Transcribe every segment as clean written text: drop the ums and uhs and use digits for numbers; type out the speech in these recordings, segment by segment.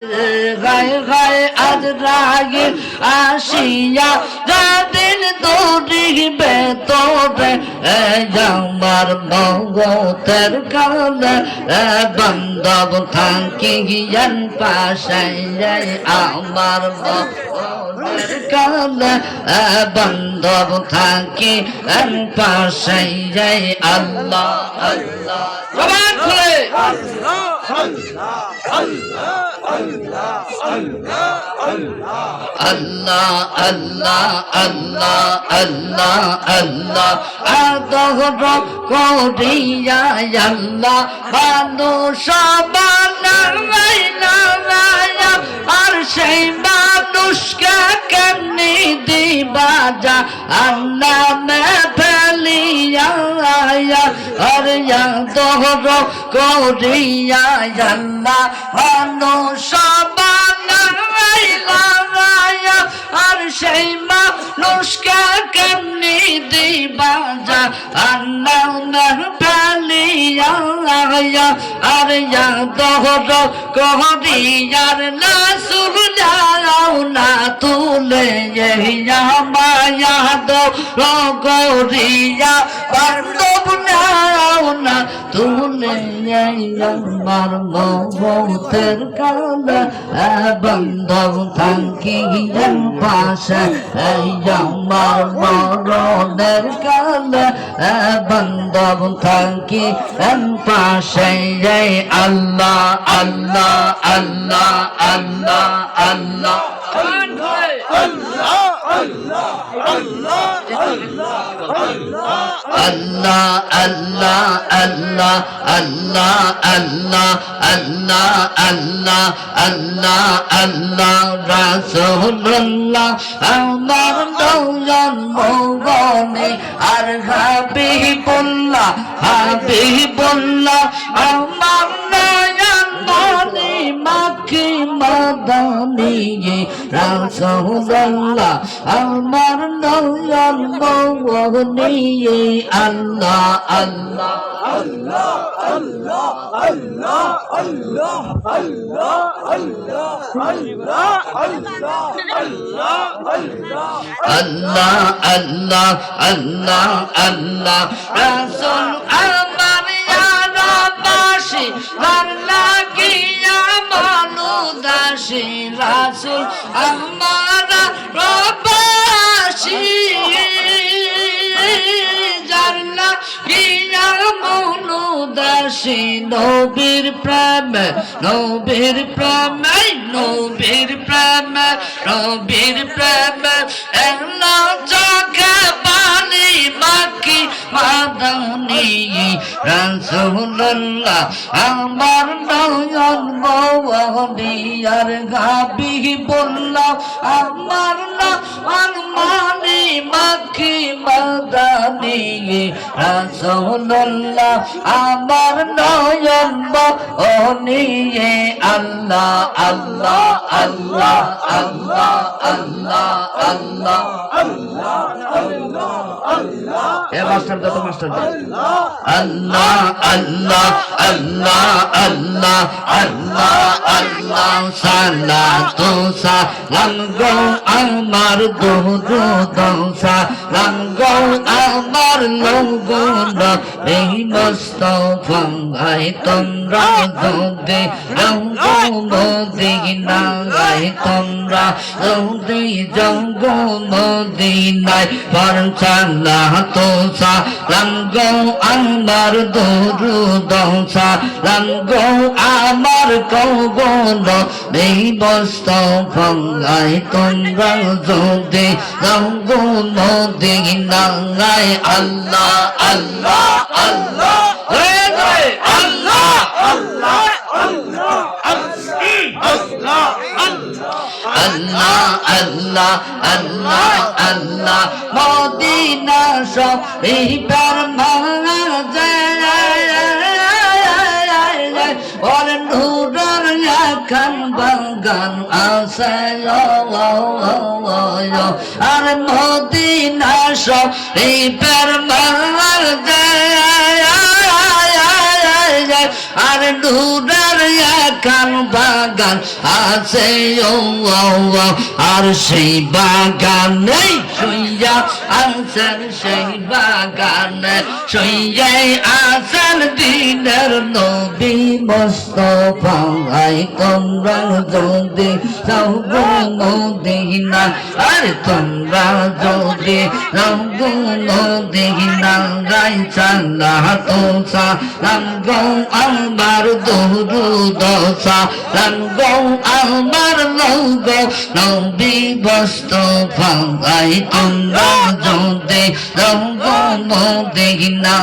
গায়ে গায়ে আজ রাগে আসিয়া যাদিন দৌড়িবে তোরে আমার মগতের কালে বান্ধব থাকি গিয়ান পাশে আমার মগতের কালে বান্ধব থাকি পাশে আল্লাহ আল্লাহ জবান খুলে আল্লাহ আল্লাহ আল্লাহ আল্লাহ আল্লাহ আল্লাহ আদর করিয়া আল্লাহ মানুষ বানাইলা আর সেই মানুষকে কেমনি দিবা যা নামে ফেলিয়া আর দহর করিয়া আল্লাহ মানুষ বানাইলা আর সেই মানুষকে কেমনি দিবা যা নামে ফেলিয়া আর দহর করিয়ার না সুরজাও না তুলে মায়া দো গরিয়া বান্ধব নাও না তুলে আমার মতের কালে বান্ধব থাকি পাশে আমার মরণের কালে বান্ধব থাকি পাশে আল্লাহ আল্লাহ আল্লাহ আল্লাহ আল্লাহ আল্লাহ আল্লাহ আল্লাহ আল্লাহ আল্লাহ আল্লাহ আল্লাহ আল্লাহ আল্লাহ আল্লাহ আল্লাহ আল্লাহ রাসূলুল্লাহ আমার নয়ন মগনে আর হাবিবুল্লাহ হাবিবুল্লাহ আমার নয়ন মনে মাখি মাদানি রাসূলুল্লাহ আমার নয়ন মগনে আল্লাহ আল্লাহ আল্লাহ আল্লাহ আল্লাহ আল্লাহ আল্লাহ আল্লাহ আল্লাহ আল্লাহ আল্লাহ আল্লাহ আল্লাহ রাসূল আমার ইয়ারাবাসী লাগিয়া মালুদাসী রাসূল আমার রবাসী জান্নাত গিয়া মনুদাসী নবীর প্রেমে নবীর প্রেমে নবীর প্রেমে নবীর প্রেমে এলা জগে পানি মাকি মাদানি রাসূলুল্লাহ আমার নয়ন মওয়ানি আর হাবিবুল্লাহ আমার নয়ন মনি মাকি মাদানি রাসূলুল্লাহ আমার নয়ন মওয়ানি আল্লাহ আল্লাহ আল্লাহ আল্লাহ আল্লাহ আল্লাহ আল্লাহ আল্লাহ আল্লাহ এ মাস্টার যত মাস্টার আল্লাহ আল্লাহ আল্লাহ আল্লাহ আল্লাহ আল্লাহ সালাতু সালাম গো আমার দুরূদ সালাম গো আমার লোগন এই মুস্তাফা গায় তোমরা যদি রঙ্গো মদিনা গায় তোমরা যদি জঙ্গো মদিনায় পর সালাতু সালাম গো আমার দুরূদ সালাম গো আমার কওন এই মুস্তাফা গায় তোমরা যদি রঙ্গো মদিনা গায় আল্লাহ আল্লাহ আল্লাহ আল্লাহ আল্লাহ আল্লাহ আল্লাহ আল্লাহ আল্লাহ আল্লাহ মদিনা শরীফের মাঝে ওর নূরের একখান বাগান আছে আর মদিনা শরীফের মাঝে আর নূরের খান বাগান আছে আর সেই বাগানে শুইয়া আছেন সেই বাগানে শুইয়াই আছেন দিনের নবী মুস্তাফা তোমরা যদি যাও গো মদিনা আরে তোমরা যদি যাও গো মদিনা রাই সালাতু সালাম গো আমার দুরূদ সালাম গো আমার লোগো নবী মুস্তাফা তোমরা যদি যাও গো মদিনা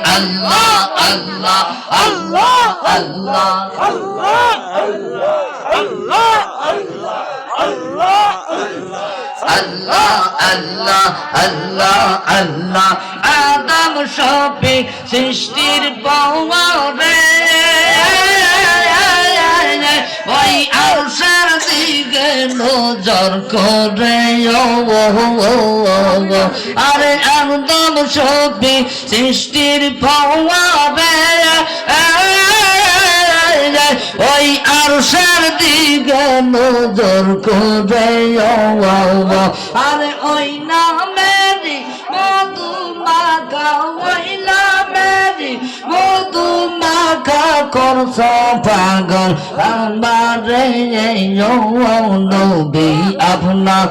আল্লাহ আল্লাহ আল্লাহ আল্লাহ আল্লাহ আল্লাহ আল্লাহ আল্লাহ আদম সবে সৃষ্টির পরে ওই আরশের দিকে নজর করে আরে আদম সবে সৃষ্টির পরে ওই আরশের দিকে নজর করে আরে ওই নামেরই মধু মাখা ওই নামেরই মধু মাখা করছ পাগল আমারে নবী আপনার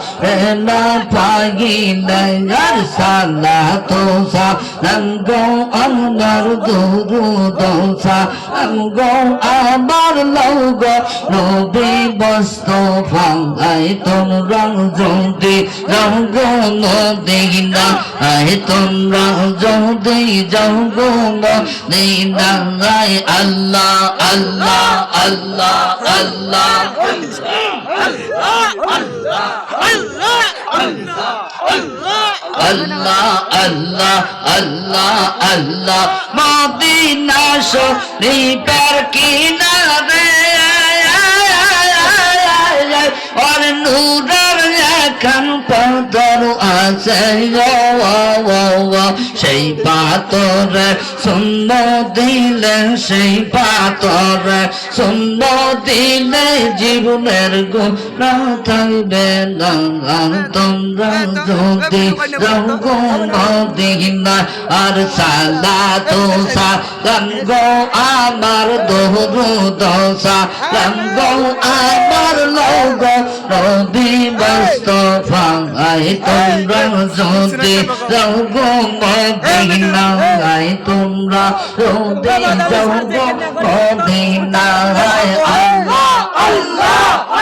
না পাইলে আর সালাতু সালাম গো আমার দুরূদ সালাম গো আমার লোগো নবী মুস্তাফা তোমরা যদি যাও গো মদিনা তোমরা যদি যাও গো মদিনা আল্লাহ আল্লাহ আল্লাহ আল্লাহ আল্লাহ আল্লাহ আল্লাহ আল্লাহ মদিনা শরীফের কিনারে আর নূরের এখন পাথর আছে সেই পাথরে শূন্য দিলে সেই পাথরে শূন্য দিলে জীবনের গুণা থাকবে না তোমরা যদি যাও গো মদিনা আর সালাতু সালাম গো আমার দুরূদ সালাম গো আমার লোগো নবী মুস্তাফা তোমরা যদি যাও গো মদিনা তোমরা যদি যাও গো মদিনা আল্লাহ আল্লাহ